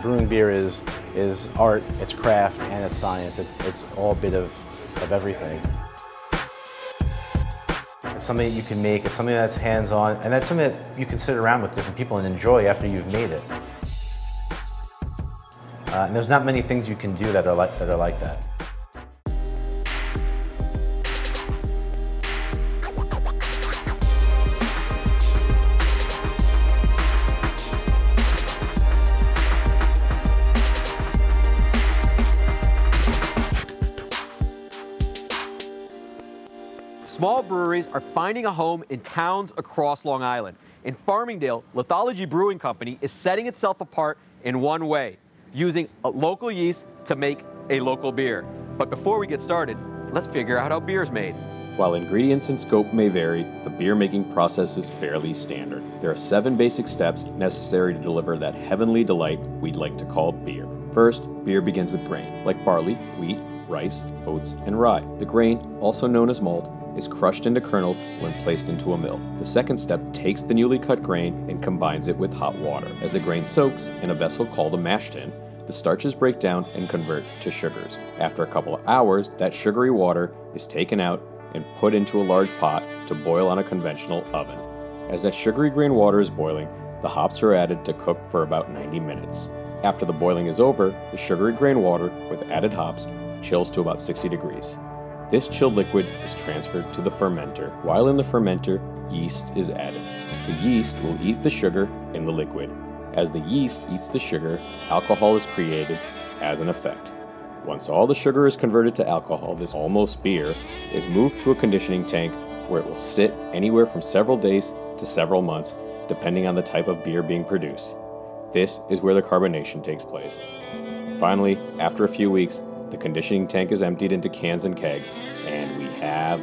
Brewing beer is art, it's craft, and it's science. It's all a bit of everything. It's something that you can make, it's something that's hands-on, and that's something that you can sit around with different people and enjoy after you've made it. And there's not many things you can do that are like that. Small breweries are finding a home in towns across Long Island. In Farmingdale, Lithology Brewing Company is setting itself apart in one way, using a local yeast to make a local beer. But before we get started, let's figure out how beer is made. While ingredients and scope may vary, the beer making process is fairly standard. There are 7 basic steps necessary to deliver that heavenly delight we'd like to call beer. First, beer begins with grain, like barley, wheat, rice, oats, and rye. The grain, also known as malt, is crushed into kernels when placed into a mill. The second step takes the newly cut grain and combines it with hot water. As the grain soaks in a vessel called a mash tun, the starches break down and convert to sugars. After a couple of hours, that sugary water is taken out and put into a large pot to boil on a conventional oven. As that sugary grain water is boiling, the hops are added to cook for about 90 minutes. After the boiling is over, the sugary grain water with added hops chills to about 60 degrees. This chilled liquid is transferred to the fermenter. While in the fermenter, yeast is added. The yeast will eat the sugar in the liquid. As the yeast eats the sugar, alcohol is created as an effect. Once all the sugar is converted to alcohol, this almost beer is moved to a conditioning tank where it will sit anywhere from several days to several months, depending on the type of beer being produced. This is where the carbonation takes place. Finally, after a few weeks, the conditioning tank is emptied into cans and kegs, and we have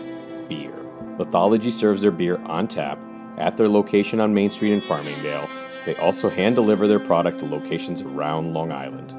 beer. Lithology serves their beer on tap at their location on Main Street in Farmingdale. They also hand deliver their product to locations around Long Island.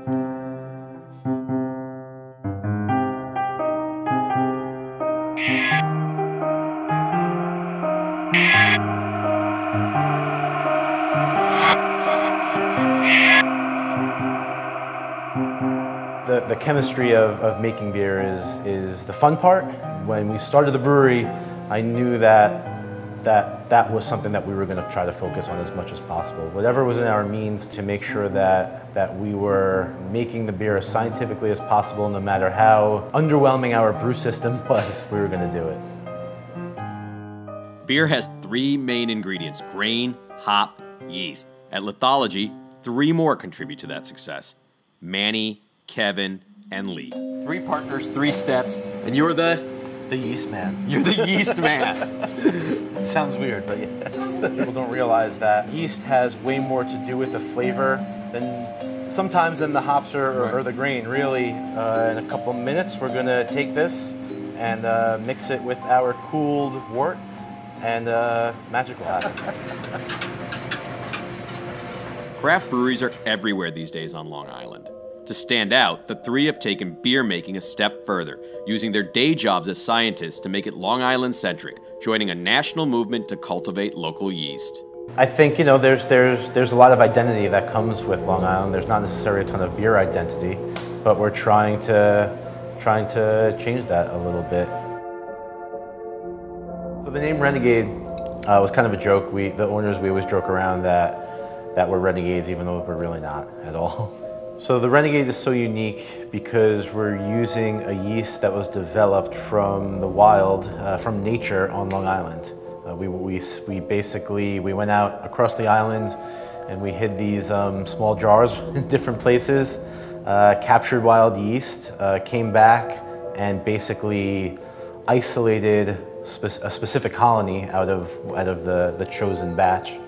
The chemistry of making beer is the fun part. When we started the brewery, I knew that was something that we were going to try to focus on as much as possible. Whatever was in our means to make sure that we were making the beer as scientifically as possible, no matter how underwhelming our brew system was, we were going to do it. Beer has 3 main ingredients: grain, hop, yeast. At Lithology, 3 more contribute to that success: Manny, Kevin, and Lee. 3 partners, 3 steps, and you're the yeast man. You're the yeast man. It sounds weird, but yes. People don't realize that yeast has way more to do with the flavor than sometimes than the hops or the grain. Really, in a couple of minutes, we're going to take this and mix it with our cooled wort, and magic will happen. Craft breweries are everywhere these days on Long Island. To stand out, the 3 have taken beer making a step further, using their day jobs as scientists to make it Long Island-centric, joining a national movement to cultivate local yeast. I think, there's a lot of identity that comes with Long Island. There's not necessarily a ton of beer identity, but we're trying to change that a little bit. So the name Renegade was kind of a joke. The owners, we always joke around that we're renegades, even though we're really not at all. So the Renegade is so unique because we're using a yeast that was developed from the wild, from nature on Long Island. We basically went out across the island and we hid these small jars in different places, captured wild yeast, came back and basically isolated a specific colony out of the chosen batch.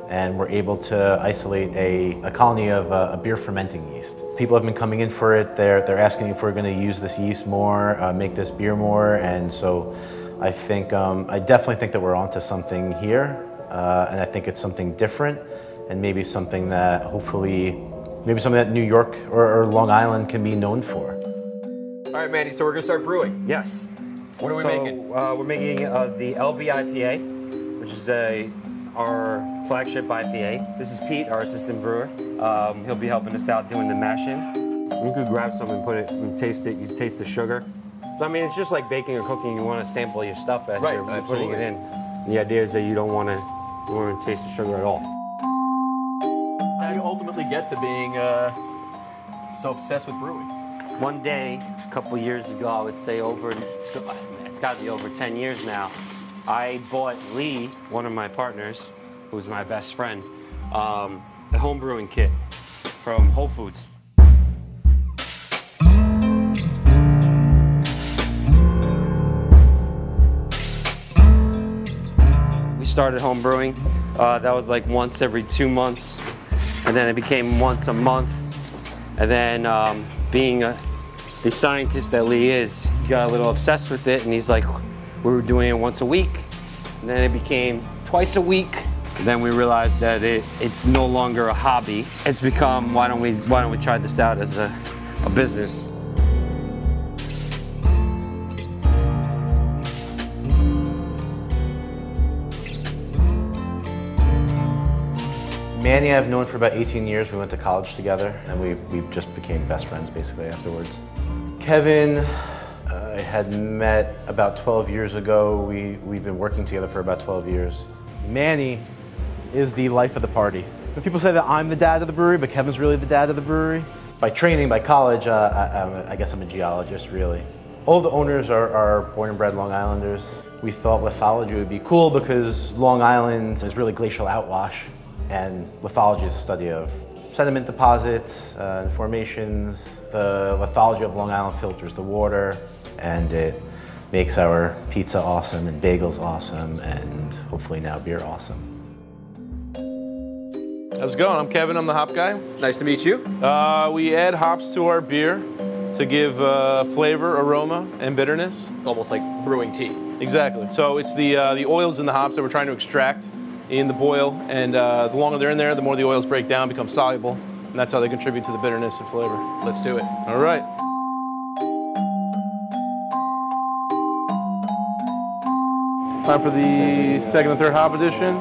And we're able to isolate a colony of a beer fermenting yeast. People have been coming in for it. They're asking if we're going to use this yeast more, make this beer more, and so I definitely think that we're onto something here, and I think it's something different, and maybe something that maybe something that New York or Long Island can be known for. All right, Manny. So we're going to start brewing. Yes. What are we making? We're making the LB IPA, which is our flagship IPA. This is Pete, our assistant brewer. He'll be helping us out doing the mashing. You could grab some and put it and taste it. You taste the sugar. So, I mean, it's just like baking or cooking. You want to sample your stuff as you're putting it in. And the idea is that you don't want to taste the sugar at all. How do you ultimately get to being so obsessed with brewing? One day, a couple years ago, I would say it's got to be over 10 years now, I bought Lee, one of my partners, who's my best friend, a home brewing kit from Whole Foods. We started home brewing. That was like once every 2 months, and then it became once a month. And then being the scientist that Lee is, he got a little obsessed with it, and he's like, we were doing it once a week, and then it became twice a week. And then we realized that it's no longer a hobby. It's become, why don't we try this out as a business? Manny I've known for about 18 years. We went to college together, and we just became best friends basically afterwards. Kevin, I had met about 12 years ago. We've been working together for about 12 years. Manny is the life of the party. People say that I'm the dad of the brewery, but Kevin's really the dad of the brewery. By training, by college, I guess I'm a geologist, really. All the owners are born and bred Long Islanders. We thought lithology would be cool because Long Island is really glacial outwash, and lithology is a study of sediment deposits and formations. The lithology of Long Island filters the water, and it makes our pizza awesome and bagels awesome, and hopefully now beer awesome. How's it going? I'm Kevin, I'm the hop guy. Nice to meet you. We add hops to our beer to give flavor, aroma, and bitterness. Almost like brewing tea. Exactly. So it's the oils in the hops that we're trying to extract in the boil, and the longer they're in there, the more the oils break down, become soluble, and that's how they contribute to the bitterness and flavor. Let's do it. All right. Time for the second and third hop addition.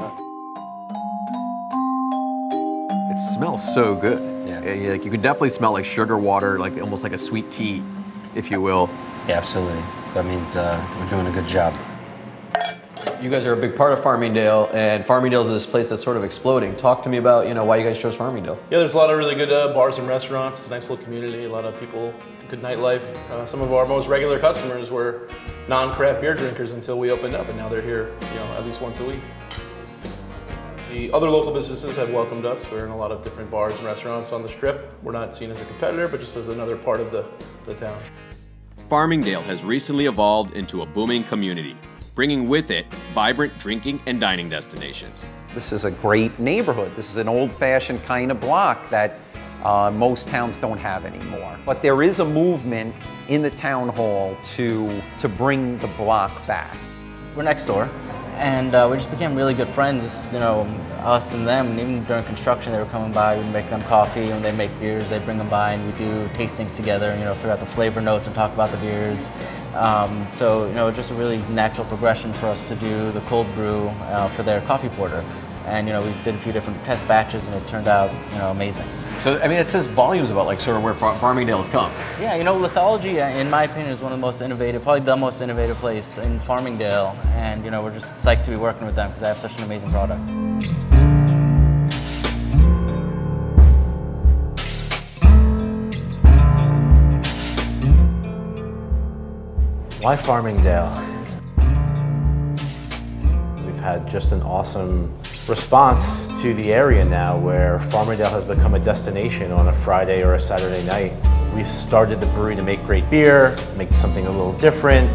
It smells so good. Yeah. Like you can definitely smell like sugar water, like almost like a sweet tea, if you will. Yeah, absolutely. So that means we're doing a good job. You guys are a big part of Farmingdale, and Farmingdale is this place that's sort of exploding. Talk to me about, why you guys chose Farmingdale. Yeah, there's a lot of really good bars and restaurants. It's a nice little community, a lot of people, good nightlife. Some of our most regular customers were non-craft beer drinkers until we opened up, and now they're here, at least once a week. The other local businesses have welcomed us. We're in a lot of different bars and restaurants on the Strip. We're not seen as a competitor, but just as another part of the town. Farmingdale has recently evolved into a booming community, bringing with it vibrant drinking and dining destinations. This is a great neighborhood. This is an old-fashioned kind of block that most towns don't have anymore. But there is a movement in the town hall to bring the block back. We're next door, and we just became really good friends, us and them. And even during construction, they were coming by, we'd make them coffee. When they make beers, they bring them by, and we do tastings together, figure out the flavor notes and talk about the beers. So, just a really natural progression for us to do the cold brew for their coffee porter. And, we did a few different test batches, and it turned out, amazing. So, it says volumes about sort of where Farmingdale has come. Yeah, Lithology, in my opinion, is one of the most innovative, probably the most innovative place in Farmingdale. And, we're just psyched to be working with them because they have such an amazing product. Why Farmingdale? We've had just an awesome response to the area now, where Farmingdale has become a destination on a Friday or a Saturday night. We started the brewery to make great beer, to make something a little different,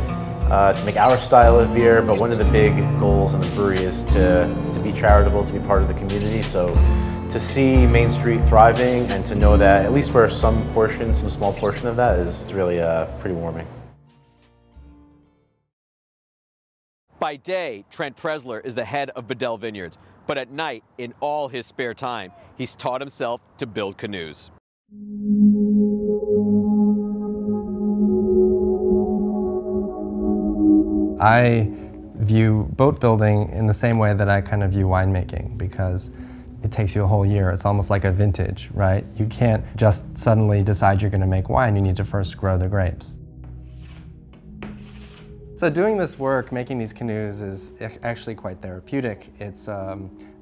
to make our style of beer, but one of the big goals in the brewery is to be charitable, to be part of the community. So to see Main Street thriving and to know that at least we're some small portion of that is really pretty warming. By day, Trent Presler is the head of Bedell Vineyards, but at night, in all his spare time, he's taught himself to build canoes. I view boat building in the same way that I kind of view winemaking, because it takes you a whole year. It's almost like a vintage, right? You can't just suddenly decide you're going to make wine. You need to first grow the grapes. So doing this work, making these canoes, is actually quite therapeutic. It's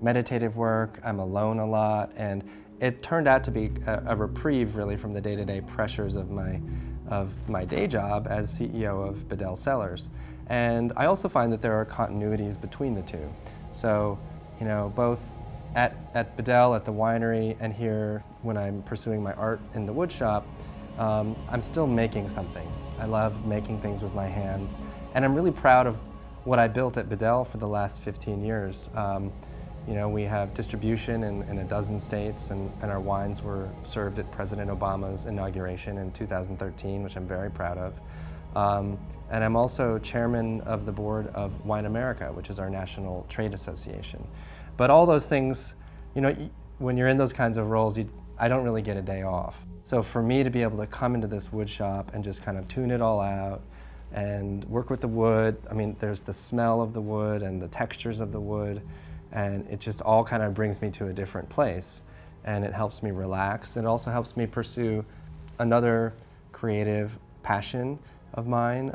meditative work. I'm alone a lot, and it turned out to be a reprieve, really, from the day-to-day pressures of my day job as CEO of Bedell Cellars. And I also find that there are continuities between the two. So, you know, both at Bedell, at the winery, and here when I'm pursuing my art in the wood shop, I'm still making something. I love making things with my hands, and I'm really proud of what I built at Bedell for the last 15 years. You know, we have distribution in a dozen states, and our wines were served at President Obama's inauguration in 2013, which I'm very proud of. And I'm also chairman of the board of Wine America, which is our national trade association. But all those things, you know, when you're in those kinds of roles, I don't really get a day off. So for me to be able to come into this wood shop and just kind of tune it all out and work with the wood, I mean, there's the smell of the wood and the textures of the wood, and it just all kind of brings me to a different place. And it helps me relax. It also helps me pursue another creative passion of mine.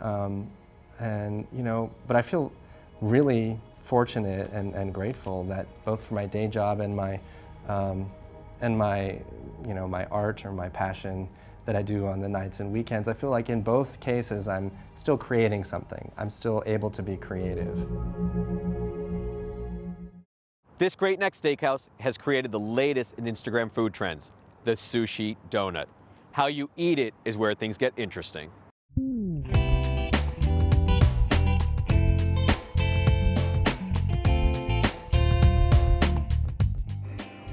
And, you know, but I feel really fortunate and grateful that both for my day job and my, you know, my art or my passion that I do on the nights and weekends, I feel like in both cases I'm still creating something. I'm still able to be creative. This Great Neck Steakhouse has created the latest in Instagram food trends, the sushi donut. How you eat it is where things get interesting.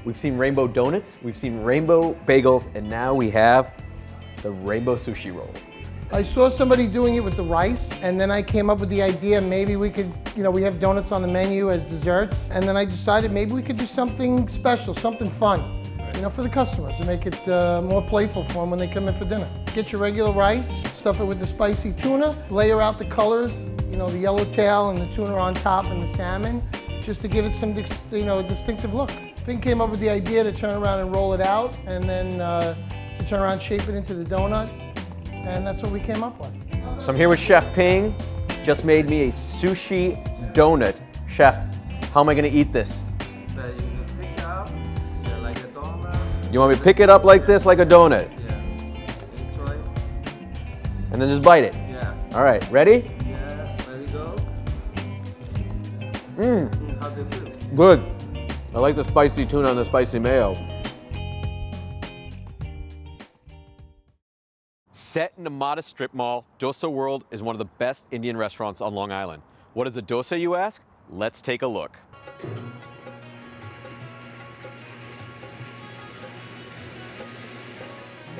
We've seen rainbow donuts, we've seen rainbow bagels, and now we have the rainbow sushi roll. I saw somebody doing it with the rice, and then I came up with the idea maybe we could, you know, we have donuts on the menu as desserts, and then I decided maybe we could do something special, something fun, you know, for the customers, and make it more playful for them when they come in for dinner. Get your regular rice, stuff it with the spicy tuna, layer out the colors, you know, the yellowtail and the tuna on top and the salmon, just to give it some, you know, distinctive look. Then came up with the idea to turn around and roll it out, and then to turn around, shape it into the donut, and that's what we came up with. So I'm here with Chef Ping, just made me a sushi donut. Chef, how am I gonna eat this? So you can pick it up, like a donut. You want me to pick it up like this, like a donut? Yeah. Enjoy. And then just bite it? Yeah. All right, ready? Yeah, ready go. How do you feel? Good. I like the spicy tuna and the spicy mayo. Set in a modest strip mall, Dosa World is one of the best Indian restaurants on Long Island. What is a dosa, you ask? Let's take a look.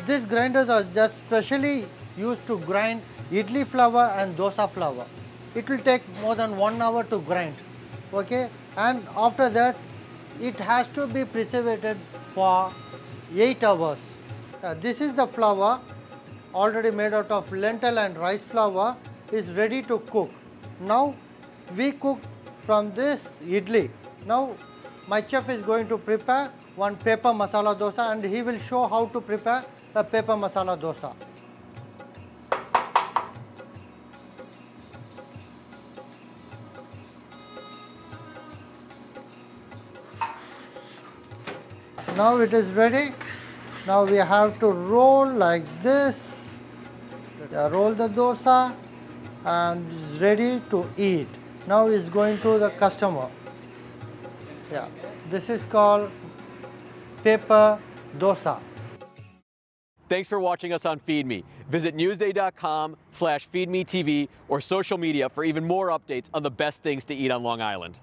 These grinders are just specially used to grind idli flour and dosa flour. It will take more than 1 hour to grind, okay? And after that, it has to be preservated for 8 hours. This is the flour, already made out of lentil and rice flour, is ready to cook. Now we cook from this idli. Now my chef is going to prepare one pepper masala dosa, and he will show how to prepare a pepper masala dosa. Now it is ready. Now we have to roll like this. Roll the dosa and it's ready to eat. Now it's going to the customer. Yeah, this is called pepper dosa. Thanks for watching us on Feed Me. Visit newsday.com/feedmetv or social media for even more updates on the best things to eat on Long Island.